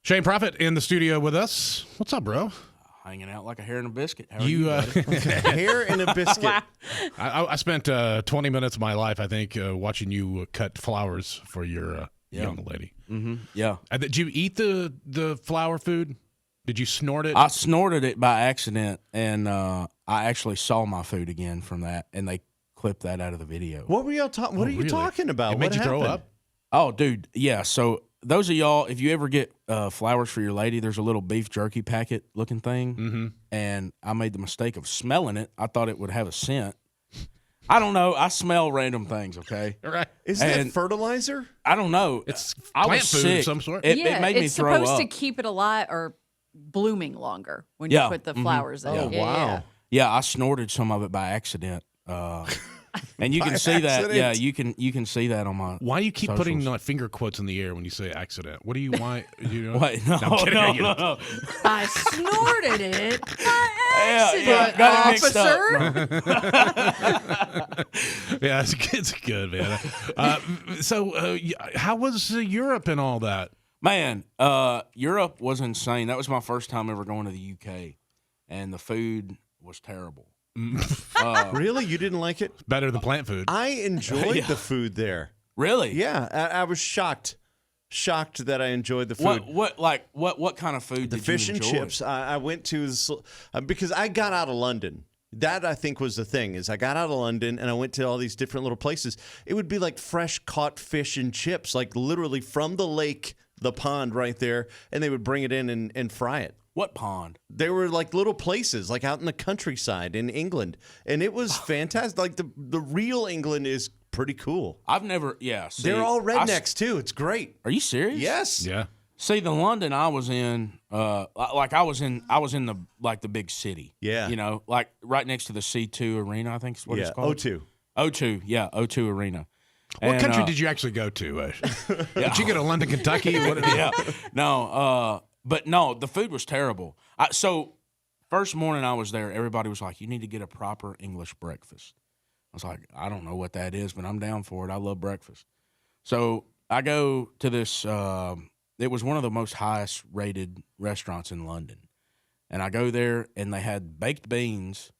Shane Profitt in the studio with us. What's up, bro? Hanging out like a hair in a biscuit. How are you hair in a biscuit. Wow. I spent 20 minutes of my life, I think, watching you cut flowers for your young lady. Mm-hmm. Yeah. Did you eat the flower food? Did you snort it? I snorted it by accident, and I actually saw my food again from that, and they clipped that out of the video. What were y'all talking? What are you really? talking about? It made what you throw happened? up? Oh, dude. Yeah. So those of y'all, if you ever get flowers for your lady, there's a little beef jerky packet looking thing. Mm-hmm. And I made the mistake of smelling it. I thought it would have a scent. I don't know. I smell random things, okay? All right. Is that fertilizer? I don't know. It's I plant was food sick. of some sort. It made me it's throw supposed up. to keep it alive or blooming longer when you Yeah. put the flowers in. Oh, Yeah, wow. yeah. Yeah, I snorted some of it by accident. And you can see that. Yeah, you can see that on my. Why do you keep putting socials. finger quotes in the air when you say accident? What do you why? You know? Wait, no, I'm kidding. no. I snorted it by Yeah, accident, got it mixed officer. up. Yeah, it's good, man. So, how was Europe and all that? Man, Europe was insane. That was my first time ever going to the UK, and the food was terrible. Really? You didn't like it? Better than plant food. I enjoyed Yeah. the food there. Really? Yeah, I was shocked that I enjoyed the food. What kind of food? The did fish you and enjoy? chips. I went to because I got out of London. That I think was the thing is I got out of London and I went to all these different little places. It would be like fresh caught fish and chips, like literally from the lake, the pond right there, and they would bring it in and fry it. What pond? They were like little places, like out in the countryside in England, and it was fantastic. Like the real England is pretty cool. I've never. Yeah, see, They're all rednecks too. It's great. Are you serious? Yes. Yeah. See, the London I was in, like I was in the big city. Yeah. You know, like right next to the C2 Arena, I think is what it's called. O2. O2, yeah, O2 Arena. What And, country did you actually go to? Did you go to London, Kentucky? What, yeah. No, but no, the food was terrible. So first morning I was there, everybody was like, you need to get a proper English breakfast. I was like, I don't know what that is, but I'm down for it. I love breakfast. So I go to this, it was one of the most highest rated restaurants in London. And I go there and they had baked beans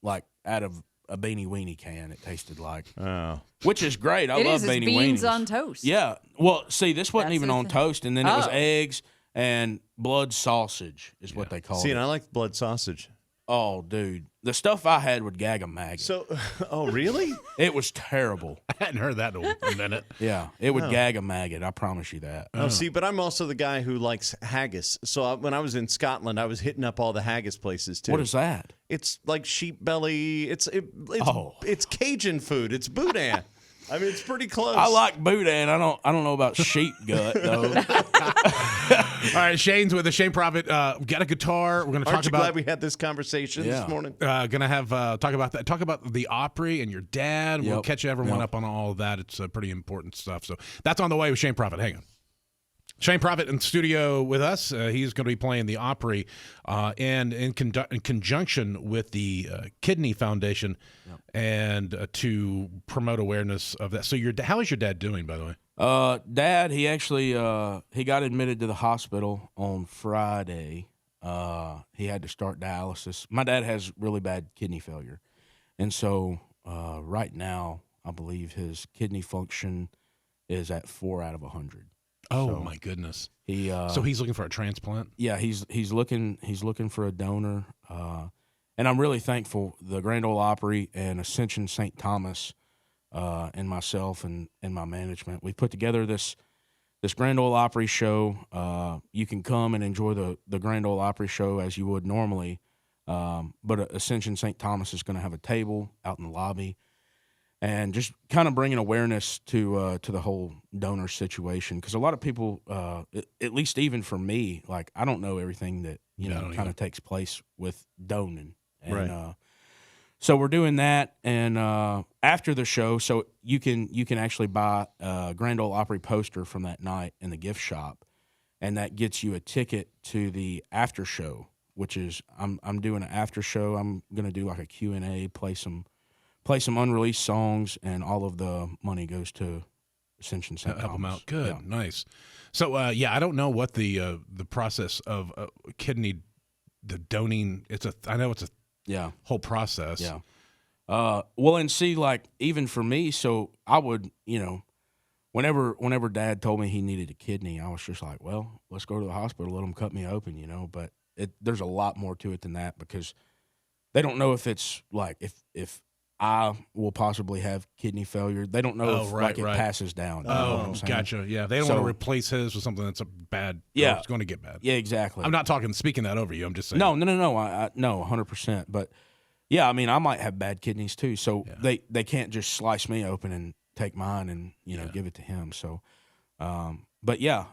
like out of a Beanie Weenie can, it tasted like. Oh. Which is great. I It love is. It's Beanie beans Weenies. on toast. Yeah. Well, see, this wasn't That's even the on thing. toast, and then it was Oh. eggs and blood sausage is what they call See, it. and I like blood sausage. Oh, dude. The stuff I had would gag a maggot. So, oh really? It was terrible. I hadn't heard that in a minute. Yeah. It would gag a maggot. I promise you that. Oh, see, but I'm also the guy who likes haggis. So when I was in Scotland, I was hitting up all the haggis places too. What is that? It's like sheep belly. It's Oh. it's Cajun food. It's boudin. I mean, it's pretty close. I like boudin. I don't know about sheep gut though. All right, Shane's with us. Shane Profitt. Got a guitar. We're going to talk Aren't you about. glad we had this conversation Yeah. this morning? Gonna have talk about that. Talk about the Opry and your dad. We'll Yep. catch everyone Yep. up on all of that. It's pretty important stuff. So that's on the way with Shane Profitt. Hang on. Shane Profitt in studio with us. He's going to be playing the Opry, and in conjunction with the Kidney Foundation, and to promote awareness of that. So how is your dad doing, by the way? Dad, he actually he got admitted to the hospital on Friday. He had to start dialysis. My dad has really bad kidney failure, and so right now I believe his kidney function is at 4 out of 100. Oh So my goodness! He So he's looking for a transplant. yeah, he's looking for a donor, and I'm really thankful. The Grand Ole Opry and Ascension St. Thomas, and myself and my management, we put together this Grand Ole Opry show. You can come and enjoy the Grand Ole Opry show as you would normally, but Ascension St. Thomas is going to have a table out in the lobby. And just kind of bringing awareness to the whole donor situation, because a lot of people, at least even for me, like I don't know everything that kind of takes place with doning. And, Right. So we're doing that, and after the show, so you can actually buy a Grand Ole Opry poster from that night in the gift shop, and that gets you a ticket to the after show, which is I'm doing an after show. I'm gonna do like a Q&A, play some unreleased songs, and all of the money goes to Ascension St. help them Thomas. out. Good, Yeah. nice. So I don't know what the process of kidney, the donating. I know it's a Yeah. whole process. Yeah. Well, and see, like, even for me, so I would, whenever Dad told me he needed a kidney, I was just like, well, let's go to the hospital, let them cut me open, But there's a lot more to it than that, because they don't know if it's like if I will possibly have kidney failure. They don't know if right. it passes down. You know what Oh, I'm saying? gotcha. Yeah, they don't want So- to replace his with something that's a bad. Yeah. It's going to get bad. Yeah, exactly. I'm not speaking that over you. I'm just saying. No. I no, 100%. But yeah, I mean, I might have bad kidneys too, so they can't just slice me open and take mine and give it to him. So, but yeah,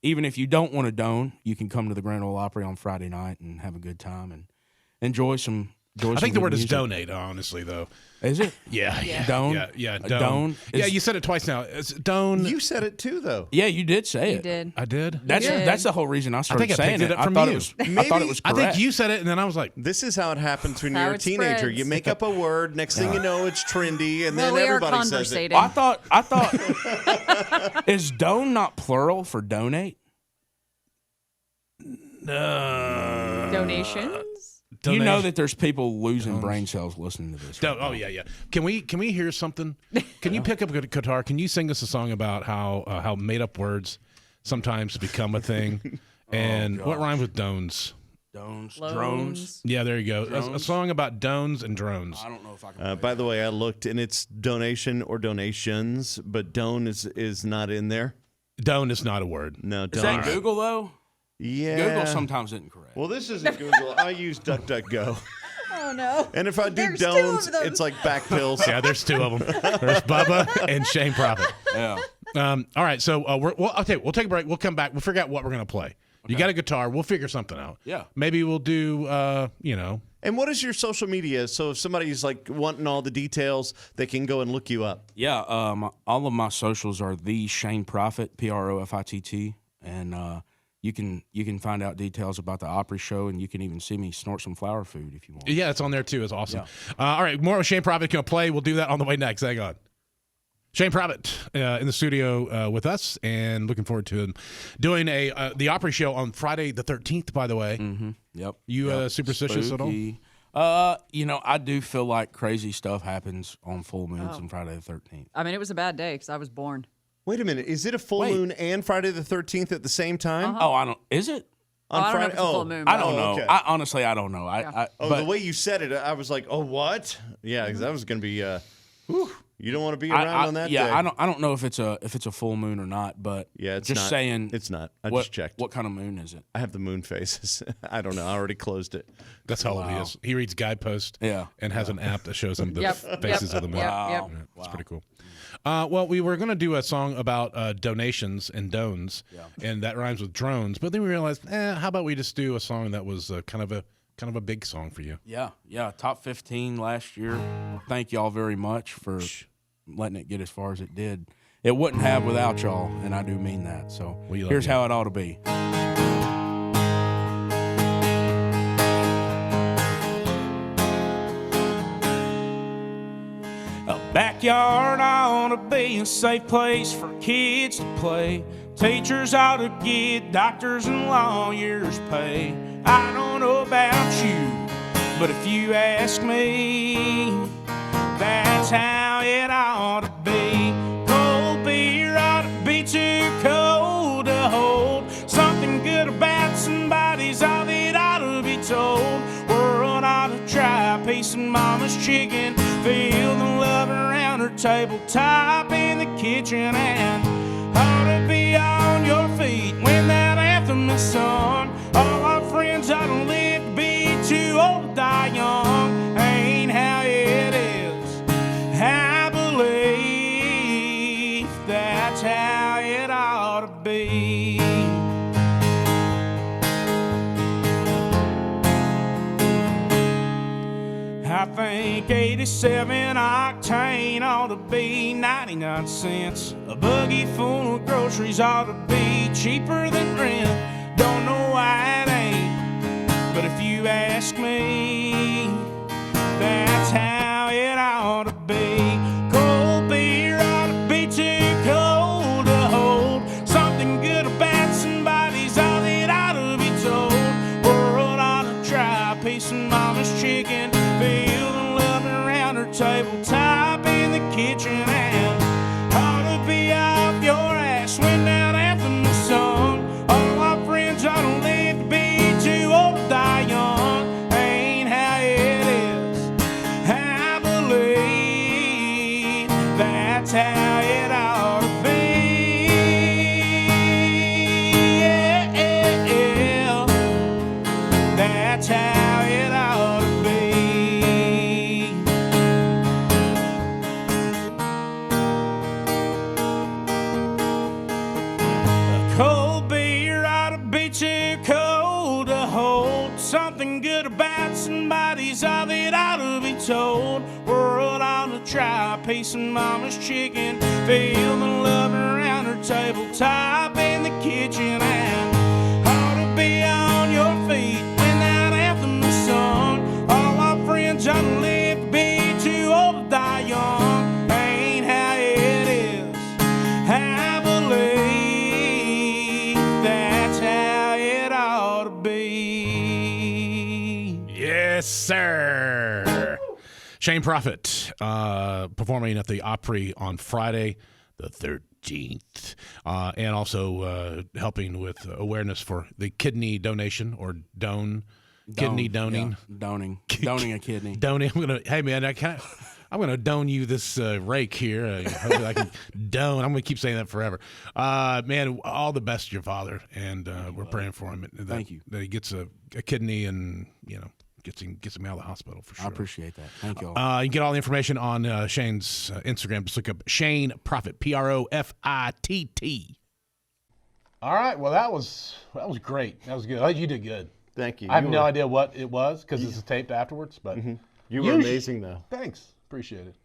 even if you don't want to donate, you can come to the Grand Ole Opry on Friday night and have a good time and enjoy some. I think the word is music. donate. Honestly, though. Is it? Yeah. Done? Yeah. A Done. done Yeah, is- you said it twice now. It's done. You said it too, though. Yeah, you did say You it. did. I did. That's the whole reason I started think I saying picked it it. up from I thought you. it was. I thought it was I correct. think you said it, and then I was like, This is how it happens when How you're a it teenager. spreads. You make up a word. Next thing you know, it's trendy, and Well, then we are everybody says it. conversating. I thought is don not plural for donate? Donations? You know that there's people losing brain cells listening to this. Oh yeah. Can we hear something? Can you pick up a guitar? Can you sing us a song about how made up words sometimes become a thing? And what rhymes with dones? Drones. Loans. Yeah, there you go. A Drones? song about dones and drones. I don't know if I can. By the way, I looked, and it's donation or donations, but don is not in there. Done is not a word. No, Is don. that Google though? Yeah. Google sometimes isn't correct. Well, this isn't Google. I use DuckDuckGo. Oh, no. And if I do There's two dones, of them. it's like back pills. Yeah, there's two of them. There's Bubba and Shane Profitt. Yeah. All right, so we'll take a break. We'll come back. We'll figure out what we're going to play. You got a guitar. We'll figure something out. Yeah. Maybe we'll do, And what is your social media? So if somebody's like wanting all the details, they can go and look you up. Yeah. All of my socials are the Shane Profitt, Profitt, and you can find out details about the Opry show, and you can even see me snort some flower food if you want. Yeah, it's on there too. It's awesome. All right, more of Shane Profitt going to play. We'll do that on the way next. Hang on. Shane Profitt in the studio with us, and looking forward to him doing the Opry show on Friday the 13th, by the way. Mm-hmm. Yep. You superstitious at all? Spooky. I do feel like crazy stuff happens on full moons and Friday the 13th. I mean, it was a bad day because I was born. Wait a minute. Is it a full Wait. moon and Friday the 13th at the same time? Oh, I don't. Is it? On I don't know Friday? if it's a full moon. I but- don't know. okay. I honestly, I don't know. Oh, but the way you said it, I was like, oh, what? Yeah, because that was going to be, you don't want to be around on that yeah, day. I don't know if it's a full moon or not, but Yeah, it's just not. saying. It's not. I what, just checked. What kind of moon is it? I have the moon faces. I don't know. I already closed it. That's how old he Wow. is. He reads guideposts Yeah. and has an app that shows him the Yep, faces yep, of the moon. yep, Wow. yep. Yeah, it's pretty cool. Well, we were going to do a song about donations and dones, and that rhymes with drones. But then we realized, how about we just do a song that was kind of a big song for you? Yeah, top 15 last year. Thank y'all very much for letting it get as far as it did. It wouldn't have without y'all, and I do mean that. So We love here's you. how it ought to be. A backyard ought to be a safe place for kids to play. Teachers ought to get doctors and lawyers pay. I don't know about you, but if you ask me, that's how it ought to be. Cold beer ought to be too cold to hold. Something good about somebody's all that ought to be told. World ought to try a piece of mama's chicken. Feel the love around her tabletop in the kitchen. And ought to be on your feet when that anthem is sung. All our friends ought to live to be too old to die young. Ain't how it is. I believe that's how it ought to be. I think 87 octane ought to be 99 cents. A buggy full of groceries ought to be cheaper than rent. Don't know why it ain't, but if you ask me, that's how it ought to be. Cold beer ought to be too cold tabletop in the kitchen and ought to be off your ass when that anthem is sung. All my friends ought to live to be too old to die young. Ain't how it is. I believe that's how it ought to be. Yeah, that's how it ought to be. A cold beer ought to be too cold to hold. Something good about somebody's all that ought to be told. World ought to try a piece of mama's chicken. Feel the love around her tabletop in the kitchen and ought to be on your feet when that anthem is sung. All my friends ought to live to be too old to die young. Ain't how it is. I believe that's how it ought to be. Yes, sir. Shane Profitt performing at the Opry on Friday, the 13th, and also helping with awareness for the kidney donation or kidney doning. Yeah, doning a kidney. Doning. Hey man, I'm gonna don you this rake here. Hopefully I can don. I'm gonna keep saying that forever. Man, all the best to your father, and we're praying for him. Thank you. That he gets a kidney and gets him out of the hospital for sure. I appreciate that. Thank you all. You can get all the information on Shane's Instagram. Just look up Shane Profitt, Profitt. All right. Well, that was great. That was good. You did good. Thank you. I have no idea what it was because this is taped afterwards. But You were amazing, though. Thanks. Appreciate it.